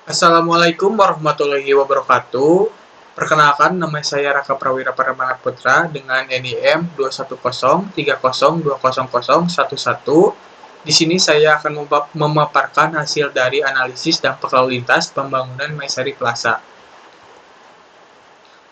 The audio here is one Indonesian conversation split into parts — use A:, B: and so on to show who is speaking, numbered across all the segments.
A: Assalamualaikum warahmatullahi wabarakatuh. Perkenalkan, nama saya Raka Prawira Paramana Putra dengan NIM 21030200011. Di sini saya akan memaparkan hasil dari analisis dampak lalu lintas pembangunan Maisari Plaza.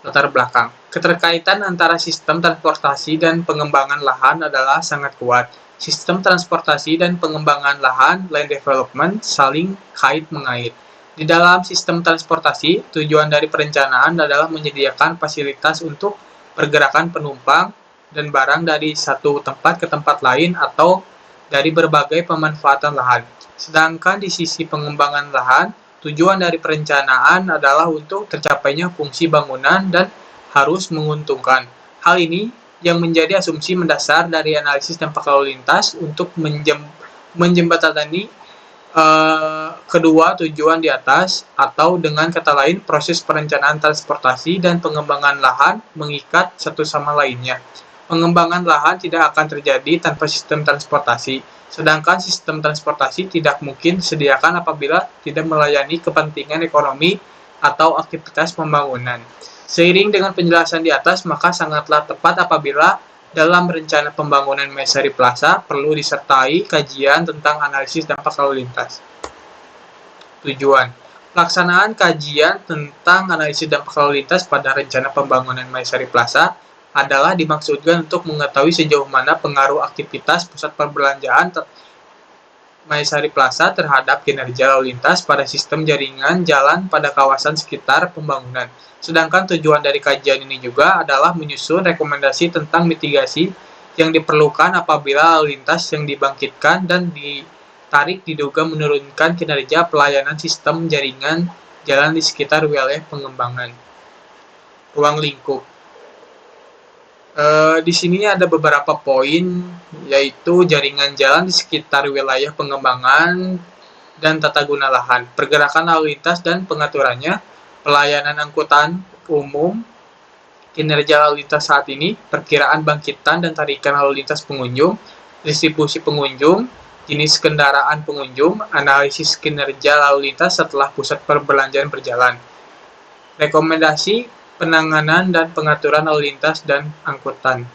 A: Latar belakang. Keterkaitan antara sistem transportasi dan pengembangan lahan adalah sangat kuat. Sistem transportasi dan pengembangan lahan, land development, saling kait-mengait. Di dalam sistem transportasi, tujuan dari perencanaan adalah menyediakan fasilitas untuk pergerakan penumpang dan barang dari satu tempat ke tempat lain atau dari berbagai pemanfaatan lahan. Sedangkan di sisi pengembangan lahan, tujuan dari perencanaan adalah untuk tercapainya fungsi bangunan dan harus menguntungkan. Hal ini yang menjadi asumsi mendasar dari analisis dampak lalu lintas untuk menjembatani kedua tujuan di atas, atau dengan kata lain, proses perencanaan transportasi dan pengembangan lahan mengikat satu sama lainnya. Pengembangan lahan tidak akan terjadi tanpa sistem transportasi, sedangkan sistem transportasi tidak mungkin disediakan apabila tidak melayani kepentingan ekonomi atau aktivitas pembangunan. Seiring dengan penjelasan di atas, maka sangatlah tepat apabila dalam rencana pembangunan Maisari Plaza perlu disertai kajian tentang analisis dampak lalu lintas. Tujuan: pelaksanaan kajian tentang analisis dampak lalu lintas pada rencana pembangunan Maisari Plaza adalah dimaksudkan untuk mengetahui sejauh mana pengaruh aktivitas pusat perbelanjaan Maisari Plaza terhadap kinerja lalu lintas pada sistem jaringan jalan pada kawasan sekitar pembangunan. Sedangkan tujuan dari kajian ini juga adalah menyusun rekomendasi tentang mitigasi yang diperlukan apabila lalu lintas yang dibangkitkan dan ditarik diduga menurunkan kinerja pelayanan sistem jaringan jalan di sekitar wilayah pengembangan. Ruang lingkup. Di sini ada beberapa poin, yaitu jaringan jalan di sekitar wilayah pengembangan dan tata guna lahan, pergerakan lalu lintas dan pengaturannya, pelayanan angkutan umum, kinerja lalu lintas saat ini, perkiraan bangkitan dan tarikan lalu lintas pengunjung, distribusi pengunjung, jenis kendaraan pengunjung, analisis kinerja lalu lintas setelah pusat perbelanjaan berjalan, rekomendasi penanganan dan pengaturan lalu lintas dan angkutan.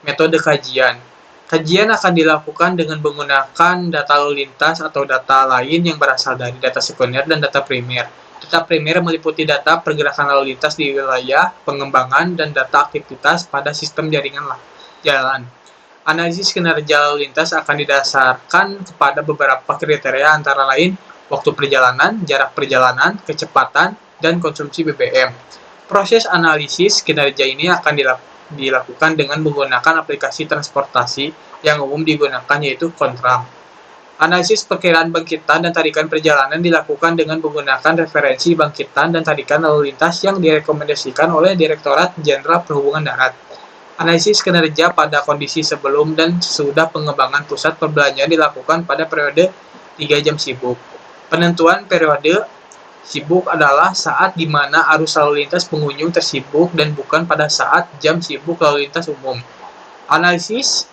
A: Metode kajian. Kajian akan dilakukan dengan menggunakan data lalu lintas atau data lain yang berasal dari data sekunder dan data primer. Data primer meliputi data pergerakan lalu lintas di wilayah pengembangan dan data aktivitas pada sistem jaringan jalan. Analisis kinerja lalu lintas akan didasarkan kepada beberapa kriteria antara lain waktu perjalanan, jarak perjalanan, kecepatan, dan konsumsi BBM. Proses analisis kinerja ini akan dilakukan dengan menggunakan aplikasi transportasi yang umum digunakan, yaitu Kontram. Analisis perkiraan bangkitan dan tarikan perjalanan dilakukan dengan menggunakan referensi bangkitan dan tarikan lalu lintas yang direkomendasikan oleh Direktorat Jenderal Perhubungan Darat. Analisis kinerja pada kondisi sebelum dan sesudah pengembangan pusat perbelanjaan dilakukan pada periode 3 jam sibuk. Penentuan periode sibuk adalah saat di mana arus lalu lintas pengunjung tersibuk dan bukan pada saat jam sibuk lalu lintas umum. Analisis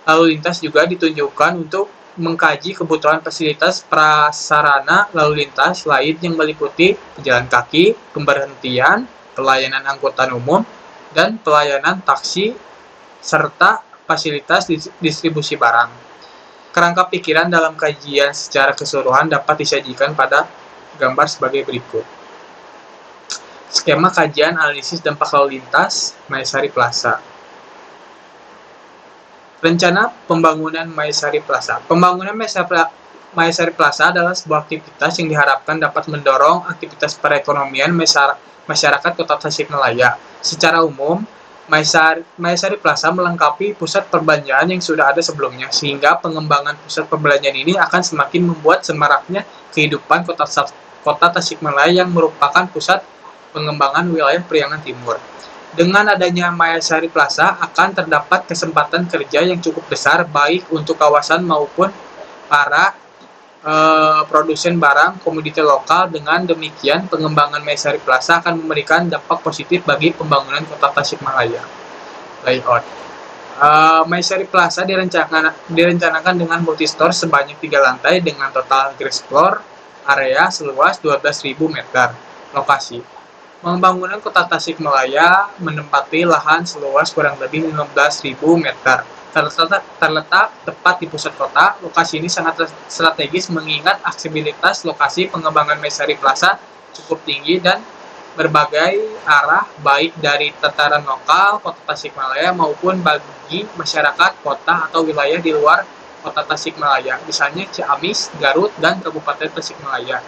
A: lalu lintas juga ditunjukkan untuk mengkaji kebutuhan fasilitas prasarana lalu lintas lain yang meliputi pejalan kaki, pemberhentian, pelayanan angkutan umum, dan pelayanan taksi, serta fasilitas distribusi barang. Kerangka pikiran dalam kajian secara keseluruhan dapat disajikan pada gambar sebagai berikut. Skema kajian analisis dampak lalu lintas Maisari Plaza. Rencana pembangunan Maisari Plaza. Pembangunan Maisari Plaza adalah sebuah aktivitas yang diharapkan dapat mendorong aktivitas perekonomian masyarakat Kota Tasikmalaya. Secara umum, Maisari Plaza melengkapi pusat perbelanjaan yang sudah ada sebelumnya, sehingga pengembangan pusat perbelanjaan ini akan semakin membuat semaraknya kehidupan Kota Tasikmalaya yang merupakan pusat pengembangan wilayah Priangan Timur. Dengan adanya Maisari Plaza akan terdapat kesempatan kerja yang cukup besar baik untuk kawasan maupun para produsen barang komoditi lokal. Dengan demikian, pengembangan Maisari Plaza akan memberikan dampak positif bagi pembangunan Kota Tasikmalaya. Layout. Maisari Plaza direncanakan dengan multi-store sebanyak 3 lantai dengan total ground floor, area seluas 12.000 meter. Lokasi: pembangunan Kota Tasikmalaya menempati lahan seluas kurang lebih 15.000 meter. Terletak tepat di pusat kota, lokasi ini sangat strategis mengingat aksesibilitas lokasi pengembangan Maesari Plaza cukup tinggi dan berbagai arah, baik dari tataran lokal Kota Tasikmalaya maupun bagi masyarakat kota atau wilayah di luar Kota Tasikmalaya, misalnya Ciamis, Garut, dan Kabupaten Tasikmalaya.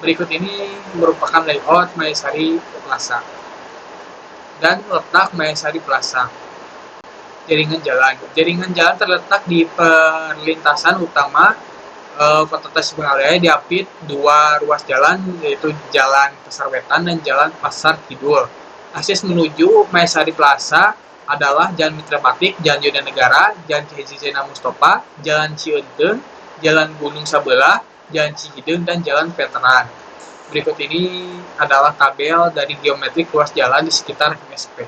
A: Berikut ini merupakan layout Maesari Plaza dan letak Maesari Plaza. Jaringan jalan. Jaringan jalan terletak di perlintasan utama Kota Tasikmalaya, diapit dua ruas jalan, yaitu Jalan Pasar Wetan dan Jalan Pasar Kidul. Akses menuju Maesari Plaza adalah Jalan Mitra Batik, Jalan Yudanegara, Jalan Ki Haji Zainal Mustofa, Jalan Cieuteung, Jalan Gunung Sabelah, Jalan Cihideung, dan Jalan Veteran. Berikut ini adalah tabel dari geometrik ruas jalan di sekitar MSP.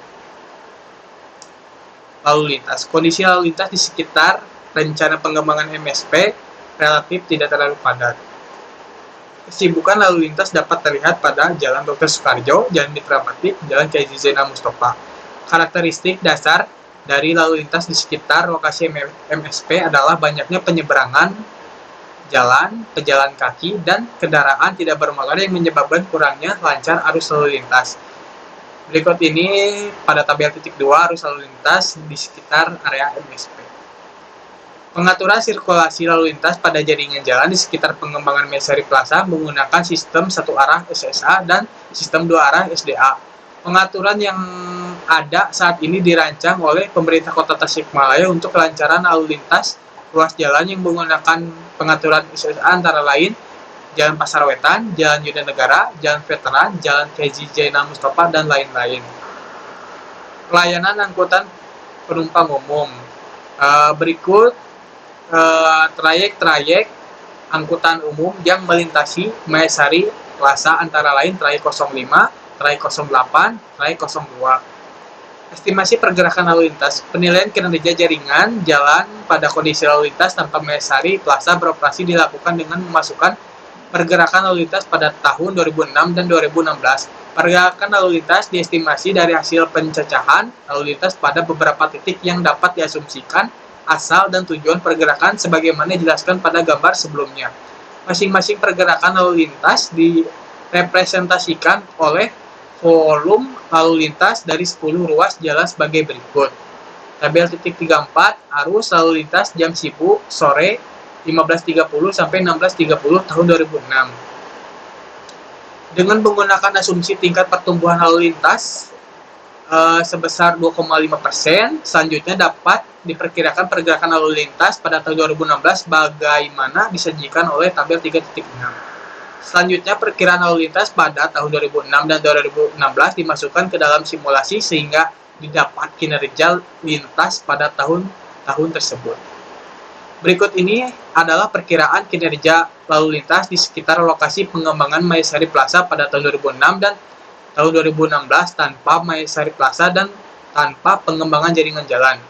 A: Lalu lintas. Kondisi lalu lintas di sekitar rencana pengembangan MSP relatif tidak terlalu padat. Kesibukan lalu lintas dapat terlihat pada Jalan Dr. Soekarjo, Jalan Mitra Batik, Jalan Ki Haji Zainal Mustofa. Karakteristik dasar dari lalu lintas di sekitar lokasi MSP adalah banyaknya penyeberangan jalan, pejalan kaki, dan kendaraan tidak bermotor yang menyebabkan kurangnya lancar arus lalu lintas. Berikut ini pada tabel titik 2 arus lalu lintas di sekitar area MSP. Pengaturan sirkulasi lalu lintas pada jaringan jalan di sekitar pengembangan Maesari Plaza menggunakan sistem satu arah SSA dan sistem dua arah SDA. Pengaturan yang ada saat ini dirancang oleh pemerintah Kota Tasikmalaya untuk kelancaran lalu lintas ruas jalan yang menggunakan pengaturan SSA antara lain Jalan Pasar Wetan, Jalan Yudanegara, Jalan Veteran, Jalan Ki Haji Zainal Mustofa, dan lain-lain. Pelayanan angkutan penumpang umum. Berikut trayek-trayek angkutan umum yang melintasi Maesari Plaza antara lain trayek 05, trayek 08, trayek 02. Estimasi pergerakan lalu lintas. Penilaian kinerja jaringan jalan pada kondisi lalu lintas tanpa Maesari Plaza beroperasi dilakukan dengan memasukkan pergerakan lalu lintas pada tahun 2006 dan 2016. Pergerakan lalu lintas diestimasi dari hasil pencacahan lalu lintas pada beberapa titik yang dapat diasumsikan asal dan tujuan pergerakan sebagaimana dijelaskan pada gambar sebelumnya. Masing-masing pergerakan lalu lintas direpresentasikan oleh volume lalu lintas dari 10 ruas jalan sebagai berikut. Tabel titik 34 arus lalu lintas jam sibuk sore 15.30 sampai 16.30 tahun 2006. Dengan menggunakan asumsi tingkat pertumbuhan lalu lintas sebesar 2,5%, selanjutnya dapat diperkirakan pergerakan lalu lintas pada tahun 2016 bagaimana disajikan oleh tabel 3.6. Selanjutnya, perkiraan lalu lintas pada tahun 2006 dan 2016 dimasukkan ke dalam simulasi sehingga didapat kinerja lintas pada tahun-tahun tersebut. Berikut ini adalah perkiraan kinerja lalu lintas di sekitar lokasi pengembangan Maesari Plaza pada tahun 2006 dan tahun 2016 tanpa Maesari Plaza dan tanpa pengembangan jaringan jalan.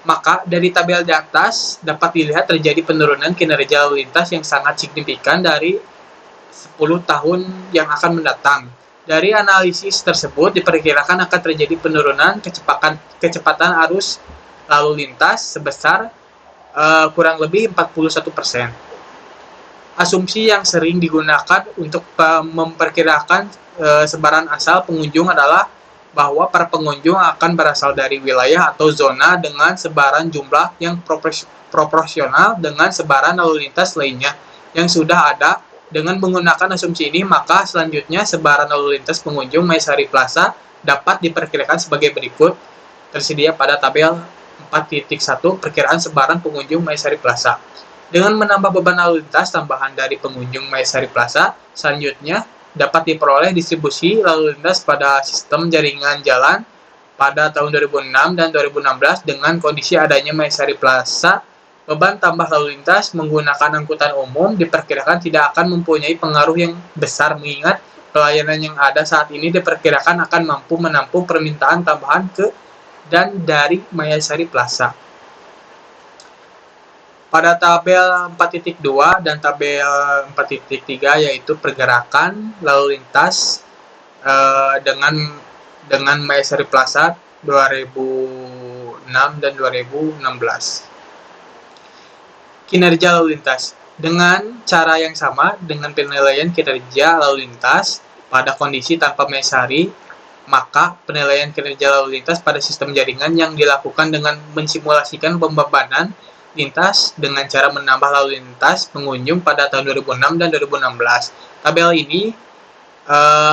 A: Maka dari tabel di atas dapat dilihat terjadi penurunan kinerja lalu lintas yang sangat signifikan dari 10 tahun yang akan mendatang. Dari analisis tersebut diperkirakan akan terjadi penurunan kecepatan arus lalu lintas sebesar kurang lebih 41%. Asumsi yang sering digunakan untuk memperkirakan sebaran asal pengunjung adalah bahwa para pengunjung akan berasal dari wilayah atau zona dengan sebaran jumlah yang proporsional dengan sebaran lalu lintas lainnya yang sudah ada. Dengan menggunakan asumsi ini, maka selanjutnya sebaran lalu lintas pengunjung Maesari Plaza dapat diperkirakan sebagai berikut, tersedia pada tabel 4.1 perkiraan sebaran pengunjung Maesari Plaza. Dengan menambah beban lalu lintas tambahan dari pengunjung Maesari Plaza, selanjutnya dapat diperoleh distribusi lalu lintas pada sistem jaringan jalan pada tahun 2006 dan 2016 dengan kondisi adanya Maesari Plaza. Beban tambah lalu lintas menggunakan angkutan umum diperkirakan tidak akan mempunyai pengaruh yang besar mengingat pelayanan yang ada saat ini diperkirakan akan mampu menampung permintaan tambahan ke dan dari Maesari Plaza. Pada tabel 4.2 dan tabel 4.3 yaitu pergerakan lalu lintas dengan Maesari Plaza 2006 dan 2016. Kinerja lalu lintas. Dengan cara yang sama dengan penilaian kinerja lalu lintas pada kondisi tanpa Maesari, maka penilaian kinerja lalu lintas pada sistem jaringan yang dilakukan dengan mensimulasikan pembebanan lintas dengan cara menambah lalu lintas pengunjung pada tahun 2006 dan 2016. Tabel ini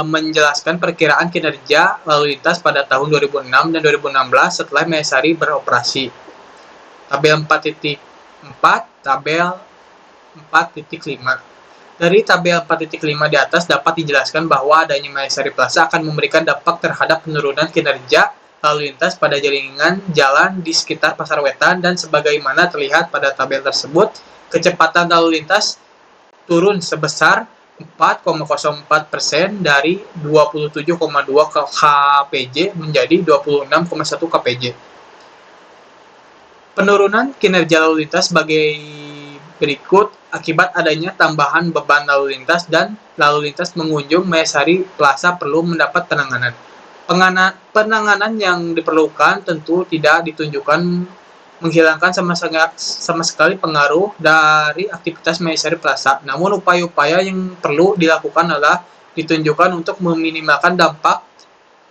A: menjelaskan perkiraan kinerja lalu lintas pada tahun 2006 dan 2016 setelah Maesari beroperasi. Tabel 4.4, tabel 4.5. Dari tabel 4.5 di atas dapat dijelaskan bahwa adanya Maesari Plaza akan memberikan dampak terhadap penurunan kinerja lalu lintas pada jaringan jalan di sekitar Pasar Wetan, dan sebagaimana terlihat pada tabel tersebut, kecepatan lalu lintas turun sebesar 4,04% dari 27,2 kpj menjadi 26,1 kpj. Penurunan kinerja lalu lintas sebagai berikut akibat adanya tambahan beban lalu lintas dan lalu lintas pengunjung Maesari Plaza perlu mendapat penanganan. Penanganan yang diperlukan tentu tidak ditunjukkan menghilangkan sama sekali pengaruh dari aktivitas Maesari Plaza. Namun upaya-upaya yang perlu dilakukan adalah ditunjukkan untuk meminimalkan dampak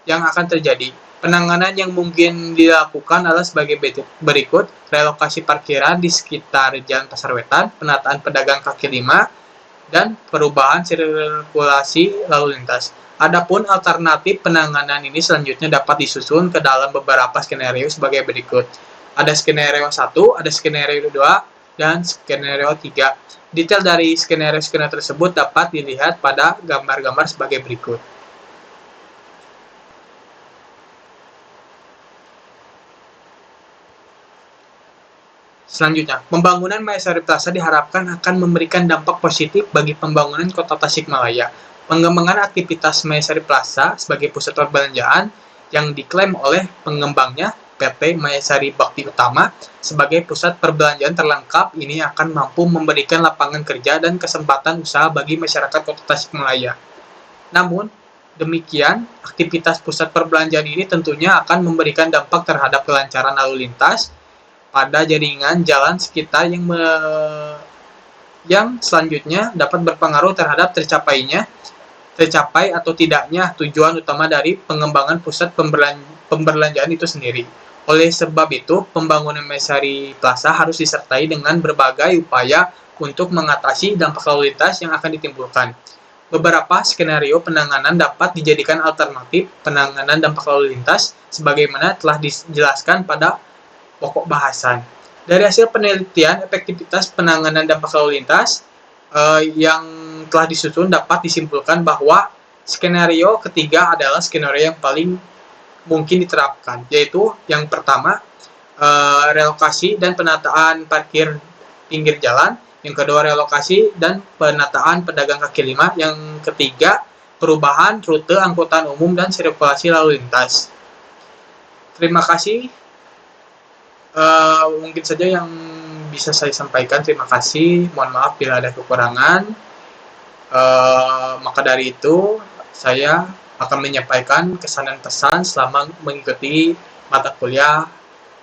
A: yang akan terjadi. Penanganan yang mungkin dilakukan adalah sebagai berikut: relokasi parkiran di sekitar Jalan Pasar Wetan, penataan pedagang kaki lima, dan perubahan sirkulasi lalu lintas. Adapun alternatif penanganan ini selanjutnya dapat disusun ke dalam beberapa skenario sebagai berikut. Ada skenario 1, ada skenario 2, dan skenario 3. Detail dari skenario tersebut dapat dilihat pada gambar-gambar sebagai berikut. Selanjutnya, pembangunan Maesari Plaza diharapkan akan memberikan dampak positif bagi pembangunan Kota Tasikmalaya. Pengembangan aktivitas Maesari Plaza sebagai pusat perbelanjaan yang diklaim oleh pengembangnya PT Maesari Bakti Utama sebagai pusat perbelanjaan terlengkap ini akan mampu memberikan lapangan kerja dan kesempatan usaha bagi masyarakat Kota Tasikmalaya. Namun, demikian, aktivitas pusat perbelanjaan ini tentunya akan memberikan dampak terhadap kelancaran lalu lintas pada jaringan jalan sekitar yang selanjutnya dapat berpengaruh terhadap tercapai atau tidaknya tujuan utama dari pengembangan pusat pembelanjaan itu sendiri. Oleh sebab itu, pembangunan Maesari Plaza harus disertai dengan berbagai upaya untuk mengatasi dampak lalu lintas yang akan ditimbulkan. Beberapa skenario penanganan dapat dijadikan alternatif penanganan dampak lalu lintas sebagaimana telah dijelaskan pada pokok bahasan. Dari hasil penelitian efektivitas penanganan dampak lalu lintas yang telah disusun dapat disimpulkan bahwa skenario ketiga adalah skenario yang paling mungkin diterapkan, yaitu yang pertama, relokasi dan penataan parkir pinggir jalan, yang kedua relokasi dan penataan pedagang kaki lima, yang ketiga perubahan rute angkutan umum dan sirkulasi lalu lintas. Terima kasih. Mungkin saja yang bisa saya sampaikan. Terima kasih. Mohon maaf bila ada kekurangan. Maka dari itu, saya akan menyampaikan kesan dan pesan selama mengikuti mata kuliah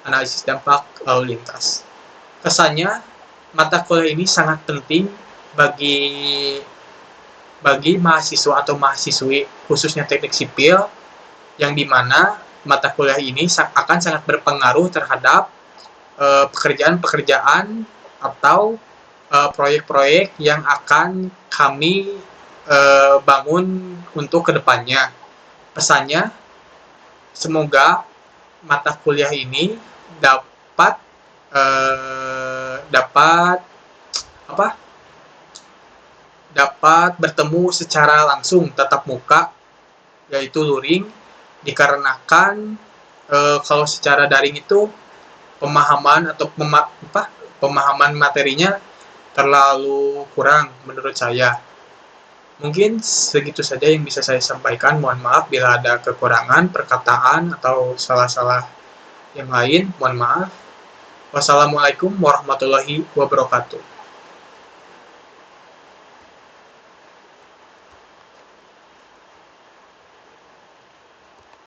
A: analisis dampak lalu lintas. Kesannya, mata kuliah ini sangat penting bagi mahasiswa atau mahasiswi, khususnya teknik sipil, yang dimana mata kuliah ini akan sangat berpengaruh terhadap pekerjaan-pekerjaan atau proyek-proyek yang akan kami bangun untuk kedepannya. Pesannya, semoga mata kuliah ini dapat bertemu secara langsung tatap muka, yaitu luring, dikarenakan kalau secara daring itu pemahaman materinya terlalu kurang menurut saya. Mungkin segitu saja yang bisa saya sampaikan. Mohon maaf bila ada kekurangan perkataan atau salah-salah yang lain. Mohon maaf. Wassalamualaikum warahmatullahi wabarakatuh.